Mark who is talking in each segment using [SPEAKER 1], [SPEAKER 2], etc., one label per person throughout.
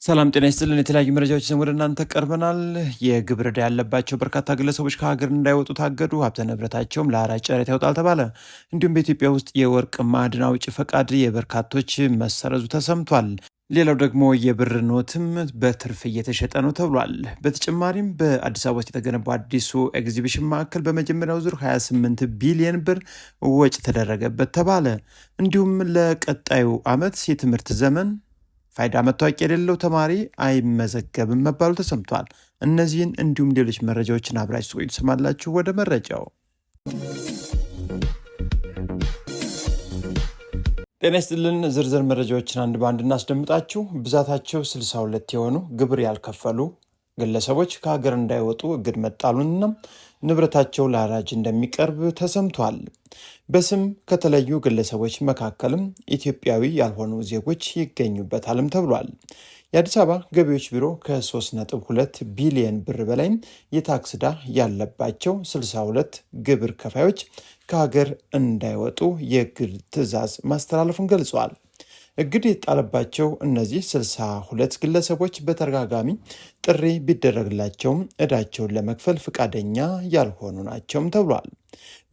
[SPEAKER 1] ሰላም ጤና ይስጥልን። የተለያዩ መረጃዎችን ወደ እናንተ ቀርበናል። የግብር ዕዳ ያለባቸው በርካታ ግለሰቦች ከሀገር እንዳይወጡ ታገዱ። ሀብተ ንብረታቸውም ለሐራጅ ጨረታ ይወጣል ተባለ። እንዲሁም በኢትዮጵያ ውስጥ የወርቅ ማዕድን አውጪ ፈቃድ የበርካቶች መሰረዙ ተሰምቷል። ሌላው ደግሞ የብር ኖትም በትርፍ እየተሸጠ ነው ተብሏል። በተጨማሪም በአዲስ አበባ ውስጥ የተገነባው አዲሱ ኤግዚቢሽን ማዕከል በመጀመሪያው ዙር 28 ቢሊዮን ብር ወጪ ተደረገበት ተባለ። እንዲሁም ለቀጣዩ ዓመት የትምህርት ዘመን ፋይዳ መታወቂያ የሌለው ተማሪ አይመዘገብም መባሉ ተሰምቷል። እነዚህን እንዲሁም ሌሎች መረጃዎችን አብራችሁ ቆዩ ትሰማላችሁ። ወደ መረጃው። ጤና ይስጥልን። ዝርዝር መረጃዎችን አንድ በአንድ እናስደምጣችሁ። ብዛታቸው 62 የሆኑ ግብር ያልከፈሉ ግለሰቦች ከሀገር እንዳይወጡ እግድ መጣሉንና ንብረታቸው ለሐራጅ እንደሚቀርብ ተሰምቷል። በስም ከተለዩ ግለሰቦች መካከልም ኢትዮጵያዊ ያልሆኑ ዜጎች ይገኙበታልም ተብሏል። የአዲስ አበባ ገቢዎች ቢሮ ከ3.2 ቢሊዮን ብር በላይ የታክስ ዕዳ ያለባቸው 62 ግብር ከፋዮች ከሀገር እንዳይወጡ የእግድ ትዕዛዝ ማስተላለፉን ገልጿል። እግድ የጣለባቸው እነዚህ 62 ግለሰቦች በተደጋጋሚ ጥሪ ቢደረግላቸውም ዕዳቸውን ለመክፈል ፈቃደኛ ያልሆኑ ናቸውም ተብሏል።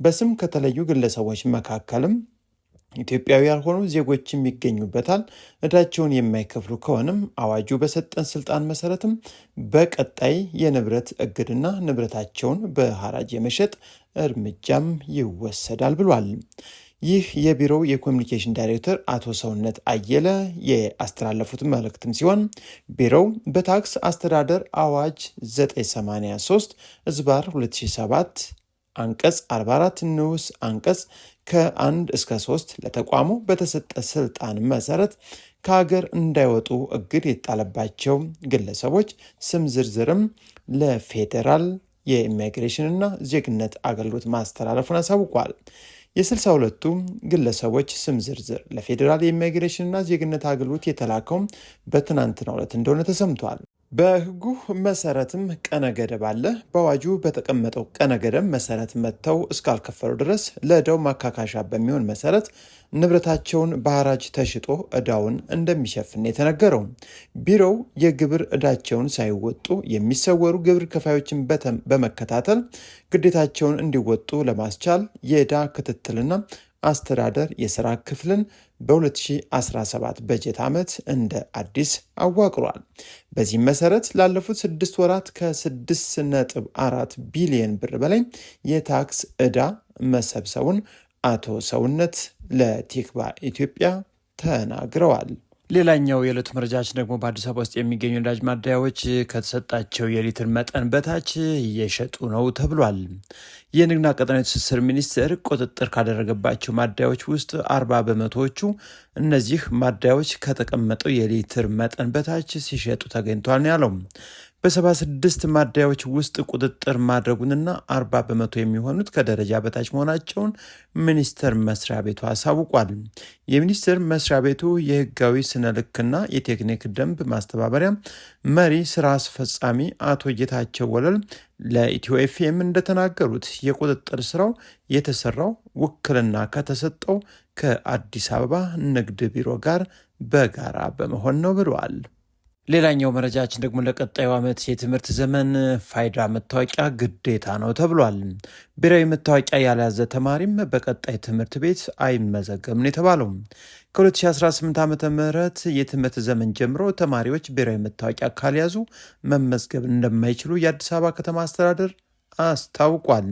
[SPEAKER 1] በስም ከተለዩ ግለሰቦች መካከልም ኢትዮጵያዊ ያልሆኑ ዜጎችም ይገኙበታል። ዕዳቸውን የማይከፍሉ ከሆነም አዋጁ በሰጠን ስልጣን መሰረትም በቀጣይ የንብረት እግድና ንብረታቸውን በሐራጅ የመሸጥ እርምጃም ይወሰዳል ብሏል። ይህ የቢሮው የኮሚኒኬሽን ዳይሬክተር አቶ ሰውነት አየለ ያስተላለፉት መልእክትም ሲሆን ቢሮው በታክስ አስተዳደር አዋጅ 983 ዝባር 2007 አንቀጽ 44 ንዑስ አንቀጽ ከ1 እስከ 3 ለተቋሙ በተሰጠ ስልጣን መሰረት ከሀገር እንዳይወጡ እግድ የጣለባቸው ግለሰቦች ስም ዝርዝርም ለፌዴራል የኢሚግሬሽንና ዜግነት አገልግሎት ማስተላለፉን አሳውቋል። የ62ቱ ግለሰቦች ስም ዝርዝር ለፌዴራል የኢሚግሬሽንና ዜግነት አገልግሎት የተላከው በትናንትናው ዕለት እንደሆነ ተሰምቷል። በሕጉ መሰረትም ቀነ ገደብ አለ። በአዋጁ በተቀመጠው ቀነ ገደብ መሰረት መጥተው እስካልከፈሉ ድረስ ለዕዳው ማካካሻ በሚሆን መሰረት ንብረታቸውን በሐራጅ ተሽጦ ዕዳውን እንደሚሸፍን የተነገረው ቢሮው የግብር ዕዳቸውን ሳይወጡ የሚሰወሩ ግብር ከፋዮችን በመከታተል ግዴታቸውን እንዲወጡ ለማስቻል የዕዳ ክትትልና አስተዳደር የሥራ ክፍልን በ2017 በጀት ዓመት እንደ አዲስ አዋቅሯል። በዚህም መሰረት ላለፉት 6 ወራት ከ6.4 ቢሊዮን ብር በላይ የታክስ ዕዳ መሰብሰቡን አቶ ሰውነት ለቲክባ ኢትዮጵያ ተናግረዋል። ሌላኛው የዕለቱ መረጃችን ደግሞ በአዲስ አበባ ውስጥ የሚገኙ ነዳጅ ማደያዎች ከተሰጣቸው የሊትር መጠን በታች እየሸጡ ነው ተብሏል። የንግድና ቀጠናዊ ትስስር ሚኒስቴር ቁጥጥር ካደረገባቸው ማደያዎች ውስጥ 40 በመቶዎቹ እነዚህ ማደያዎች ከተቀመጠው የሊትር መጠን በታች ሲሸጡ ተገኝቷል ነው ያለው። በ76 ማደያዎች ውስጥ ቁጥጥር ማድረጉንና 40 በመቶ የሚሆኑት ከደረጃ በታች መሆናቸውን ሚኒስቴር መስሪያ ቤቱ አሳውቋል። የሚኒስቴር መስሪያ ቤቱ የሕጋዊ ስነ ልክና የቴክኒክ ደንብ ማስተባበሪያ መሪ ስራ አስፈጻሚ አቶ ጌታቸው ወለል ለኢትዮ ኤፍኤም እንደተናገሩት የቁጥጥር ስራው የተሰራው ውክልና ከተሰጠው ከአዲስ አበባ ንግድ ቢሮ ጋር በጋራ በመሆን ነው ብለዋል። ሌላኛው መረጃችን ደግሞ ለቀጣዩ ዓመት የትምህርት ዘመን ፋይዳ መታወቂያ ግዴታ ነው ተብሏል። ብሔራዊ መታወቂያ ያልያዘ ተማሪም በቀጣይ ትምህርት ቤት አይመዘገብም የተባለው ከ2018 ዓ.ም የትምህርት ዘመን ጀምሮ ተማሪዎች ብሔራዊ መታወቂያ ካልያዙ መመዝገብ እንደማይችሉ የአዲስ አበባ ከተማ አስተዳደር አስታውቋል።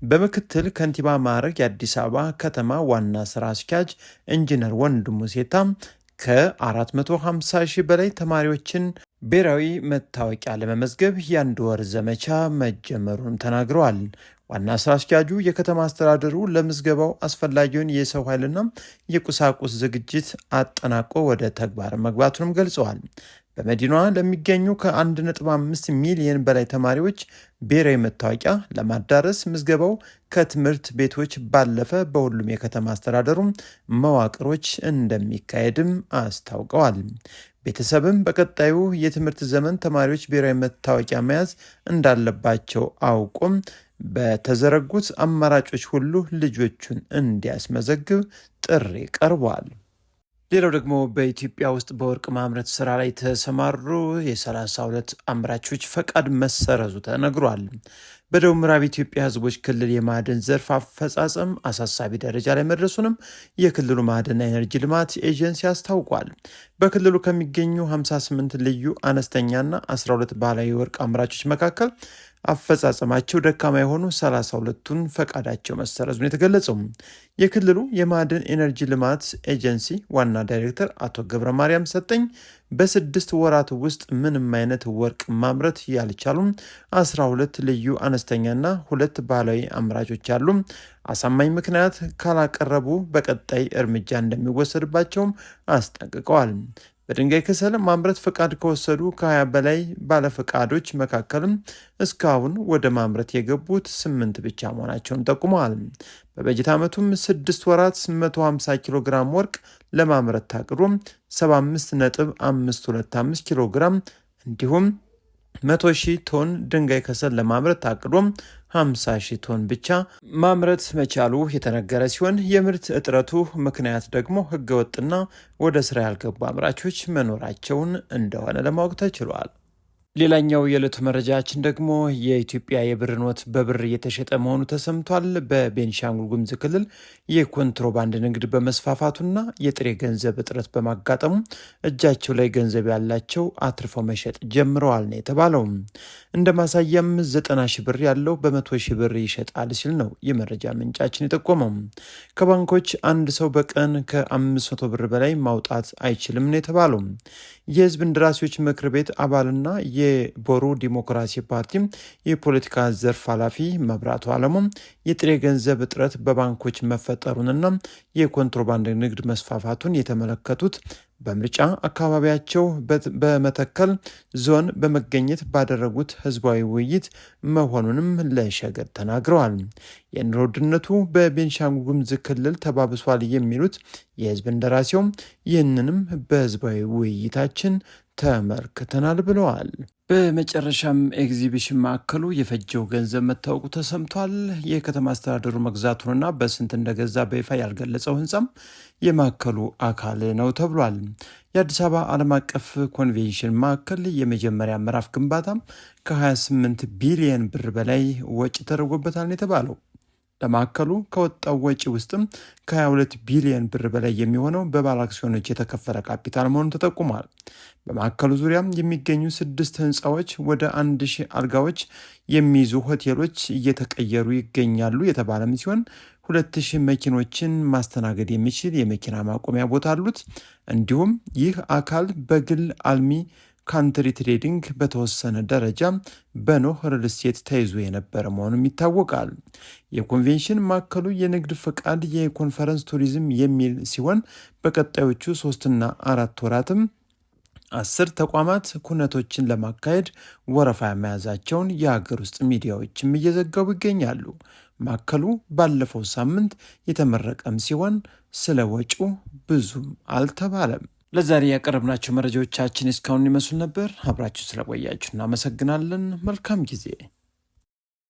[SPEAKER 1] በምክትል ከንቲባ ማዕረግ የአዲስ አበባ ከተማ ዋና ስራ አስኪያጅ ኢንጂነር ወንድሙ ሴታ ከ450 ሺህ በላይ ተማሪዎችን ብሔራዊ መታወቂያ ለመመዝገብ የአንድ ወር ዘመቻ መጀመሩን ተናግረዋል። ዋና ስራ አስኪያጁ የከተማ አስተዳደሩ ለምዝገባው አስፈላጊውን የሰው ኃይልና የቁሳቁስ ዝግጅት አጠናቆ ወደ ተግባር መግባቱንም ገልጸዋል። በመዲናዋ ለሚገኙ ከ1.5 ሚሊዮን በላይ ተማሪዎች ብሔራዊ መታወቂያ ለማዳረስ ምዝገባው ከትምህርት ቤቶች ባለፈ በሁሉም የከተማ አስተዳደሩ መዋቅሮች እንደሚካሄድም አስታውቀዋል። ቤተሰብም በቀጣዩ የትምህርት ዘመን ተማሪዎች ብሔራዊ መታወቂያ መያዝ እንዳለባቸው አውቆም በተዘረጉት አማራጮች ሁሉ ልጆቹን እንዲያስመዘግብ ጥሪ ቀርቧል። ሌላው ደግሞ በኢትዮጵያ ውስጥ በወርቅ ማምረት ስራ ላይ የተሰማሩ የ32 አምራቾች ፈቃድ መሰረዙ ተነግሯል። በደቡብ ምዕራብ ኢትዮጵያ ህዝቦች ክልል የማዕድን ዘርፍ አፈጻጸም አሳሳቢ ደረጃ ላይ መድረሱንም የክልሉ ማዕድንና ኤነርጂ ልማት ኤጀንሲ አስታውቋል። በክልሉ ከሚገኙ 58 ልዩ አነስተኛና 12 ባህላዊ የወርቅ አምራቾች መካከል አፈጻጸማቸው ደካማ የሆኑ 32ቱን ፈቃዳቸው መሰረዙን የተገለጸው የክልሉ የማዕድን ኤነርጂ ልማት ኤጀንሲ ዋና ዳይሬክተር አቶ ገብረ ማርያም ሰጠኝ በ6 ወራት ውስጥ ምንም አይነት ወርቅ ማምረት ያልቻሉም 12 ልዩ አነስተኛና 2 ባህላዊ አምራቾች አሉ። አሳማኝ ምክንያት ካላቀረቡ በቀጣይ እርምጃ እንደሚወሰድባቸውም አስጠንቅቀዋል። በድንጋይ ከሰል ማምረት ፈቃድ ከወሰዱ ከ20 በላይ ባለፈቃዶች መካከልም እስካሁን ወደ ማምረት የገቡት 8 ብቻ መሆናቸውን ጠቁመዋል። በበጀት ዓመቱም 6 ወራት 150 ኪሎ ግራም ወርቅ ለማምረት ታቅዶ 75.525 ኪሎ ግራም እንዲሁም 100,000 ቶን ድንጋይ ከሰል ለማምረት ታቅዶ 50,000 ቶን ብቻ ማምረት መቻሉ የተነገረ ሲሆን የምርት እጥረቱ ምክንያት ደግሞ ህገወጥና ወደ ስራ ያልገቡ አምራቾች መኖራቸውን እንደሆነ ለማወቅ ተችሏል። ሌላኛው የዕለቱ መረጃችን ደግሞ የኢትዮጵያ የብር ኖት በብር እየተሸጠ መሆኑ ተሰምቷል። በቤንሻንጉል ጉሙዝ ክልል የኮንትሮባንድ ንግድ በመስፋፋቱና የጥሬ ገንዘብ እጥረት በማጋጠሙ እጃቸው ላይ ገንዘብ ያላቸው አትርፈው መሸጥ ጀምረዋል ነው የተባለው። እንደ ማሳያም 90 ሺህ ብር ያለው በ100 ሺህ ብር ይሸጣል ሲል ነው የመረጃ ምንጫችን የጠቆመው። ከባንኮች አንድ ሰው በቀን ከ500 ብር በላይ ማውጣት አይችልም ነው የተባለው። የህዝብ እንደራሴዎች ምክር ቤት አባልና የቦሩ ዲሞክራሲ ፓርቲ የፖለቲካ ዘርፍ ኃላፊ መብራቱ አለሙ የጥሬ ገንዘብ እጥረት በባንኮች መፈጠሩንና የኮንትሮባንድ ንግድ መስፋፋቱን የተመለከቱት በምርጫ አካባቢያቸው በመተከል ዞን በመገኘት ባደረጉት ህዝባዊ ውይይት መሆኑንም ለሸገር ተናግረዋል። የኑሮ ውድነቱ በቤንሻንጉል ጉሙዝ ክልል ተባብሷል የሚሉት የህዝብ እንደራሴው ይህንንም በህዝባዊ ውይይታችን ተመልክተናል ብለዋል። በመጨረሻም ኤግዚቢሽን ማዕከሉ የፈጀው ገንዘብ መታወቁ ተሰምቷል። የከተማ አስተዳደሩ መግዛቱንና በስንት እንደገዛ በይፋ ያልገለጸው ህንፃም የማዕከሉ አካል ነው ተብሏል። የአዲስ አበባ ዓለም አቀፍ ኮንቬንሽን ማዕከል የመጀመሪያ ምዕራፍ ግንባታም ከ28 ቢሊዮን ብር በላይ ወጪ ተደርጎበታል የተባለው ለማዕከሉ ከወጣው ወጪ ውስጥም ከ22 ቢሊዮን ብር በላይ የሚሆነው በባለ አክሲዮኖች የተከፈለ ካፒታል መሆኑን ተጠቁሟል። በማዕከሉ ዙሪያም የሚገኙ 6 ህንፃዎች ወደ 1000 አልጋዎች የሚይዙ ሆቴሎች እየተቀየሩ ይገኛሉ የተባለም ሲሆን 2000 መኪኖችን ማስተናገድ የሚችል የመኪና ማቆሚያ ቦታ አሉት። እንዲሁም ይህ አካል በግል አልሚ ካንትሪ ትሬዲንግ በተወሰነ ደረጃ በኖህ ሪል ስቴት ተይዞ የነበረ መሆኑም ይታወቃል። የኮንቬንሽን ማዕከሉ የንግድ ፈቃድ የኮንፈረንስ ቱሪዝም የሚል ሲሆን በቀጣዮቹ 3 እና 4 ወራትም 10 ተቋማት ኩነቶችን ለማካሄድ ወረፋ መያዛቸውን የሀገር ውስጥ ሚዲያዎችም እየዘገቡ ይገኛሉ። ማዕከሉ ባለፈው ሳምንት የተመረቀም ሲሆን ስለ ወጪው ብዙም አልተባለም። ለዛሬ ያቀረብናቸው መረጃዎቻችን እስካሁን ይመስሉ ነበር። አብራችሁ ስለቆያችሁ እናመሰግናለን። መልካም ጊዜ